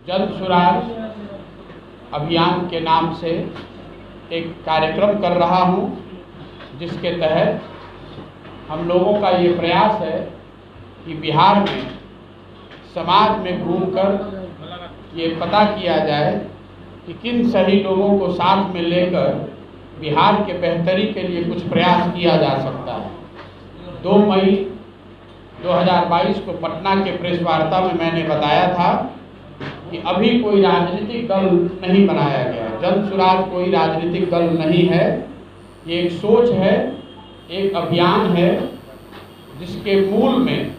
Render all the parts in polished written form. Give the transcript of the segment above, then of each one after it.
जन सुराज अभियान के नाम से एक कार्यक्रम कर रहा हूँ, जिसके तहत हम लोगों का ये प्रयास है कि बिहार में समाज में घूमकर ये पता किया जाए कि किन सही लोगों को साथ में लेकर बिहार के बेहतरी के लिए कुछ प्रयास किया जा सकता है। 2 मई 2022 को पटना के प्रेस वार्ता में मैंने बताया था कि अभी कोई राजनीतिक दल नहीं बनाया गया। जन सुराज कोई राजनीतिक दल नहीं है, ये एक सोच है, एक अभियान है, जिसके मूल में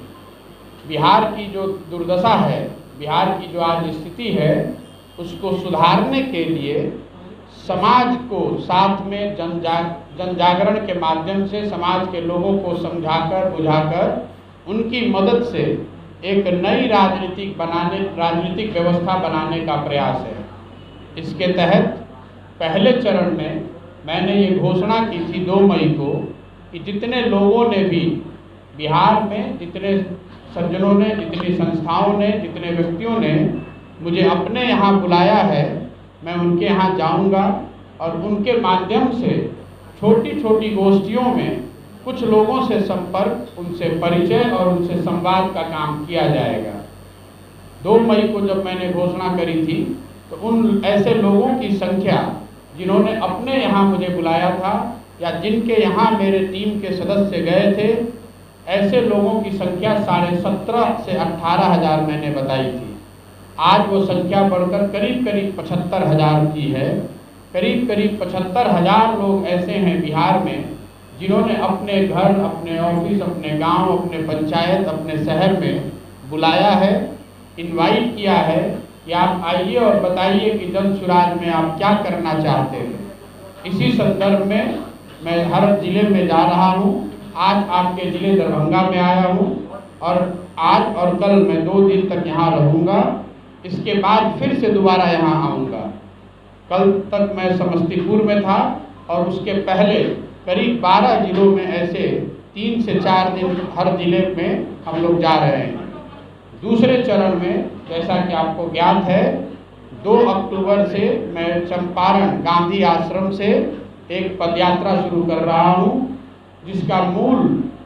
बिहार की जो दुर्दशा है, बिहार की जो आज स्थिति है, उसको सुधारने के लिए समाज को साथ में जन जागरण के माध्यम से समाज के लोगों को समझाकर बुझाकर उनकी मदद से एक नई राजनीतिक व्यवस्था बनाने का प्रयास है। इसके तहत पहले चरण में मैंने ये घोषणा की थी 2 मई को कि जितने लोगों ने भी बिहार में, जितने सज्जनों ने, जितनी संस्थाओं ने, जितने व्यक्तियों ने मुझे अपने यहाँ बुलाया है, मैं उनके यहाँ जाऊँगा और उनके माध्यम से छोटी छोटी गोष्ठियों में कुछ लोगों से संपर्क, उनसे परिचय और उनसे संवाद का काम किया जाएगा। 2 मई को जब मैंने घोषणा करी थी तो उन ऐसे लोगों की संख्या जिन्होंने अपने यहाँ मुझे बुलाया था या जिनके यहाँ मेरे टीम के सदस्य गए थे, ऐसे लोगों की संख्या 17.5 से 18,000 मैंने बताई थी। आज वो संख्या बढ़कर करीब 75,000 की है। करीब 75,000 लोग ऐसे हैं बिहार में जिन्होंने अपने घर, अपने ऑफिस, अपने गांव, अपने पंचायत, अपने शहर में बुलाया है, इनवाइट किया है कि आप आइए और बताइए कि जन सुराज में आप क्या करना चाहते हैं। इसी संदर्भ में मैं हर जिले में जा रहा हूँ। आज आपके जिले दरभंगा में आया हूँ और आज और कल मैं 2 दिन तक यहाँ रहूँगा। इसके बाद फिर से दोबारा यहाँ आऊँगा। कल तक मैं समस्तीपुर में था और उसके पहले करीब 12 जिलों में ऐसे 3 से 4 दिन हर जिले में हम लोग जा रहे हैं। दूसरे चरण में जैसा कि आपको ज्ञात है, 2 अक्टूबर से मैं चंपारण गांधी आश्रम से एक पदयात्रा शुरू कर रहा हूँ, जिसका मूल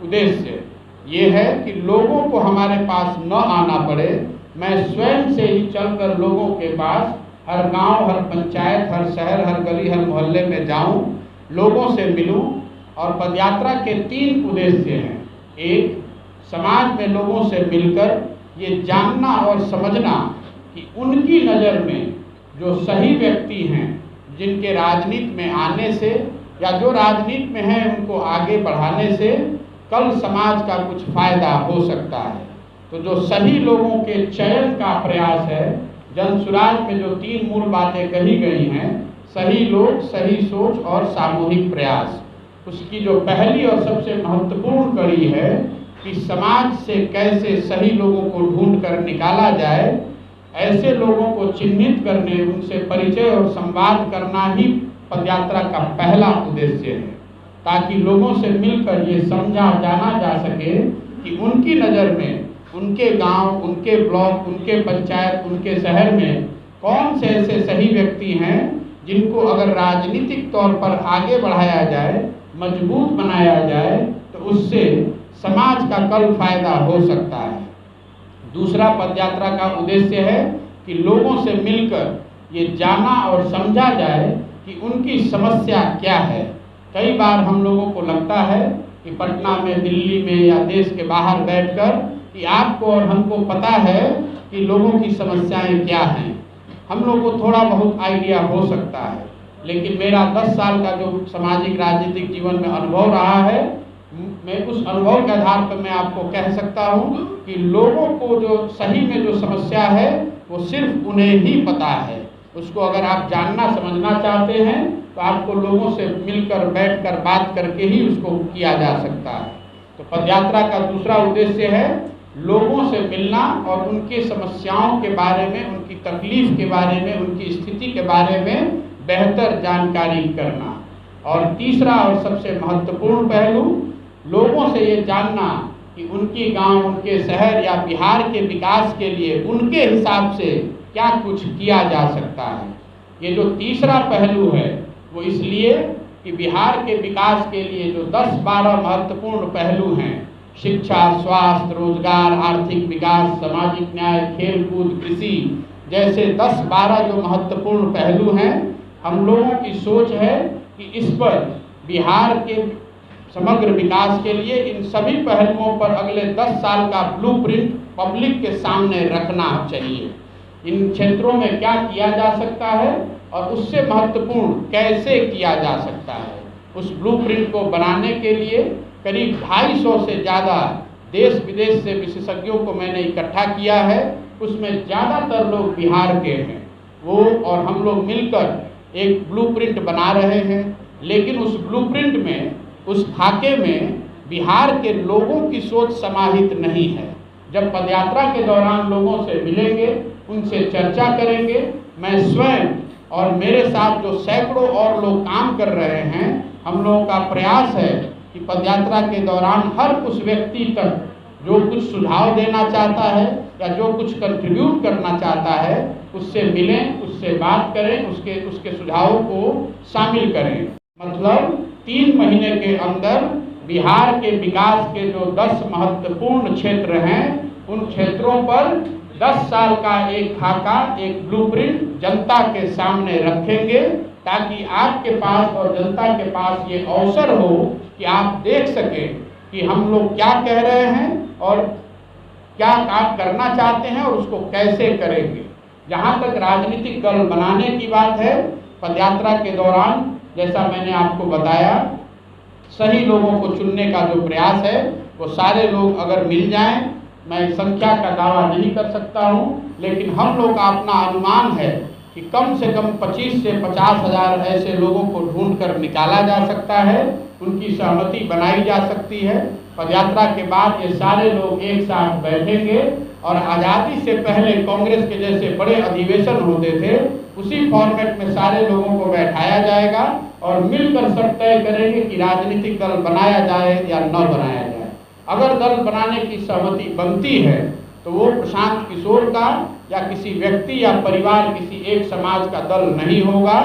उद्देश्य ये है कि लोगों को हमारे पास न आना पड़े। मैं स्वयं से ही चलकर लोगों के पास हर गांव, हर पंचायत, हर शहर, हर गली, हर मोहल्ले में जाऊं, लोगों से मिलूं। और पदयात्रा के 3 उद्देश्य हैं। एक, समाज में लोगों से मिलकर ये जानना और समझना कि उनकी नज़र में जो सही व्यक्ति हैं, जिनके राजनीति में आने से या जो राजनीति में हैं उनको आगे बढ़ाने से कल समाज का कुछ फायदा हो सकता है। तो जो सही लोगों के चयन का प्रयास है, जन सुराज में जो 3 मूल बातें कही गई हैं, सही लोग, सही सोच और सामूहिक प्रयास, उसकी जो पहली और सबसे महत्वपूर्ण कड़ी है कि समाज से कैसे सही लोगों को ढूंढ कर निकाला जाए, ऐसे लोगों को चिन्हित करने, उनसे परिचय और संवाद करना ही पदयात्रा का पहला उद्देश्य है, ताकि लोगों से मिलकर ये समझा जाना जा सके कि उनकी नज़र में उनके गांव, उनके ब्लॉक, उनके पंचायत, उनके शहर में कौन से ऐसे सही व्यक्ति हैं जिनको अगर राजनीतिक तौर पर आगे बढ़ाया जाए, मजबूत बनाया जाए, तो उससे समाज का कल फायदा हो सकता है। दूसरा पदयात्रा का उद्देश्य है कि लोगों से मिलकर ये जाना और समझा जाए कि उनकी समस्या क्या है। कई बार हम लोगों को लगता है कि पटना में, दिल्ली में या देश के बाहर बैठकर कि आपको और हमको पता है कि लोगों की समस्याएं क्या हैं। हम लोग को थोड़ा बहुत आइडिया हो सकता है, लेकिन मेरा 10 साल का जो सामाजिक राजनीतिक जीवन में अनुभव रहा है, मैं उस अनुभव के आधार पर मैं आपको कह सकता हूँ कि लोगों को जो सही में जो समस्या है वो सिर्फ उन्हें ही पता है। उसको अगर आप जानना समझना चाहते हैं तो आपको लोगों से मिलकर, बैठकर बात करके ही उसको किया जा सकता है। तो पदयात्रा का दूसरा उद्देश्य है लोगों से मिलना और उनकी समस्याओं के बारे में, उनकी तकलीफ के बारे में, उनकी स्थिति के बारे में बेहतर जानकारी करना। और तीसरा और सबसे महत्वपूर्ण पहलू, लोगों से ये जानना कि उनकी गांव, उनके शहर या बिहार के विकास के लिए उनके हिसाब से क्या कुछ किया जा सकता है। ये जो तीसरा पहलू है वो इसलिए कि बिहार के विकास के लिए जो 10-12 महत्वपूर्ण पहलू हैं, शिक्षा, स्वास्थ्य, रोजगार, आर्थिक विकास, सामाजिक न्याय, खेलकूद, कृषि जैसे 10-12 जो महत्वपूर्ण पहलू हैं, हम लोगों की सोच है कि इस पर बिहार के समग्र विकास के लिए इन सभी पहलुओं पर अगले 10 साल का ब्लूप्रिंट पब्लिक के सामने रखना चाहिए। इन क्षेत्रों में क्या किया जा सकता है और उससे महत्वपूर्ण कैसे किया जा सकता है, उस ब्लूप्रिंट को बनाने के लिए करीब 250 से ज़्यादा देश विदेश से विशेषज्ञों को मैंने इकट्ठा किया है। उसमें ज़्यादातर लोग बिहार के हैं। वो और हम लोग मिलकर एक ब्लूप्रिंट बना रहे हैं, लेकिन उस ब्लूप्रिंट में, उस खाके में बिहार के लोगों की सोच समाहित नहीं है। जब पदयात्रा के दौरान लोगों से मिलेंगे, उनसे चर्चा करेंगे, मैं स्वयं और मेरे साथ जो सैकड़ों और लोग काम कर रहे हैं, हम लोगों का प्रयास है कि पदयात्रा के दौरान हर उस व्यक्ति तक जो कुछ सुझाव देना चाहता है या जो कुछ कंट्रीब्यूट करना चाहता है, उससे मिलें, उससे बात करें, उसके सुझावों को शामिल करें। मतलब 3 महीने के अंदर बिहार के विकास के जो 10 महत्वपूर्ण क्षेत्र हैं, उन क्षेत्रों पर 10 साल का एक खाका, एक ब्लूप्रिंट जनता के सामने रखेंगे, ताकि आपके पास और जनता के पास ये अवसर हो कि आप देख सकें कि हम लोग क्या कह रहे हैं और क्या काम करना चाहते हैं और उसको कैसे करेंगे। जहाँ तक राजनीतिक दल बनाने की बात है, पदयात्रा के दौरान जैसा मैंने आपको बताया, सही लोगों को चुनने का जो प्रयास है, वो सारे लोग अगर मिल जाएं, मैं संख्या का दावा नहीं कर सकता हूं, लेकिन हम लोग का अपना अनुमान है कि कम से कम 25 से 50 हज़ार ऐसे लोगों को ढूंढ कर निकाला जा सकता है, उनकी सहमति बनाई जा सकती है। पदयात्रा के बाद ये सारे लोग एक साथ बैठेंगे और आज़ादी से पहले कांग्रेस के जैसे बड़े अधिवेशन होते थे, उसी फॉर्मेट में सारे लोगों को बैठाया जाएगा और मिलकर सब तय करेंगे कि राजनीतिक दल बनाया जाए या न बनाया जाए। अगर दल बनाने की सहमति बनती है तो वो प्रशांत किशोर का या किसी व्यक्ति या परिवार, किसी एक समाज का दल नहीं होगा।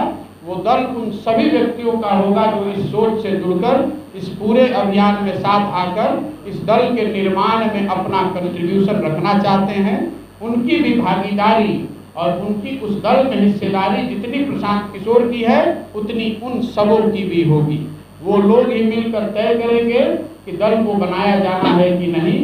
वो दल उन सभी व्यक्तियों का होगा जो इस सोच से जुड़कर इस पूरे अभियान में साथ आकर इस दल के निर्माण में अपना कंट्रीब्यूशन रखना चाहते हैं। उनकी भी भागीदारी और उनकी उस दल में हिस्सेदारी जितनी प्रशांत किशोर की है, उतनी उन सबों की भी होगी। वो लोग ही मिलकर तय करेंगे कि दल को बनाया जाना है कि नहीं।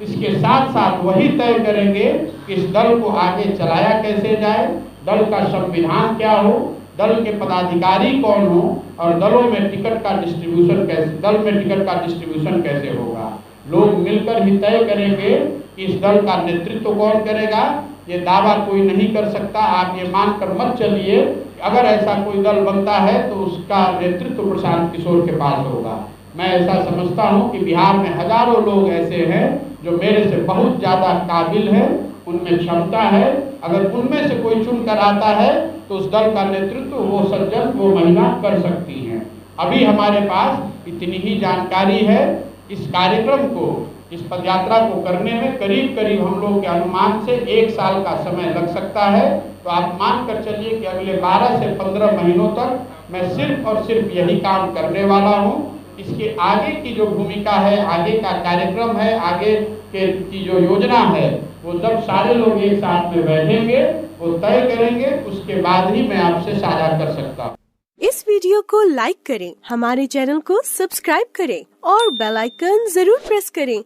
इसके साथ साथ वही तय करेंगे कि इस दल को आगे चलाया कैसे जाए, दल का संविधान क्या हो, दल के पदाधिकारी कौन हो और दलों में टिकट का डिस्ट्रीब्यूशन कैसे, दल में टिकट का डिस्ट्रीब्यूशन कैसे होगा। लोग मिलकर ही तय करेंगे कि इस दल का नेतृत्व कौन करेगा। ये दावा कोई नहीं कर सकता। आप ये मानकर मत चलिए कि अगर ऐसा कोई दल बनता है तो उसका नेतृत्व प्रशांत किशोर के पास होगा। मैं ऐसा समझता हूँ कि बिहार में हजारों लोग ऐसे हैं जो मेरे से बहुत ज़्यादा काबिल है, उनमें क्षमता है। अगर उनमें से कोई चुनकर आता है तो उस दल का नेतृत्व वो सज्जन, वो महिला कर सकती हैं। अभी हमारे पास इतनी ही जानकारी है। इस कार्यक्रम को, इस पदयात्रा को करने में करीब करीब हम लोग के अनुमान से 1 साल का समय लग सकता है। तो आप मान कर चलिए कि अगले 12 से 15 महीनों तक मैं सिर्फ और सिर्फ यही काम करने वाला हूँ। इसके आगे की जो भूमिका है, आगे का कार्यक्रम है, आगे की जो योजना है, वो जब सारे लोग एक साथ में बैठेंगे वो तय करेंगे, उसके बाद ही मैं आपसे साझा कर सकता हूँ। इस वीडियो को लाइक करें, हमारे चैनल को सब्सक्राइब करें और बेल आइकन जरूर प्रेस करें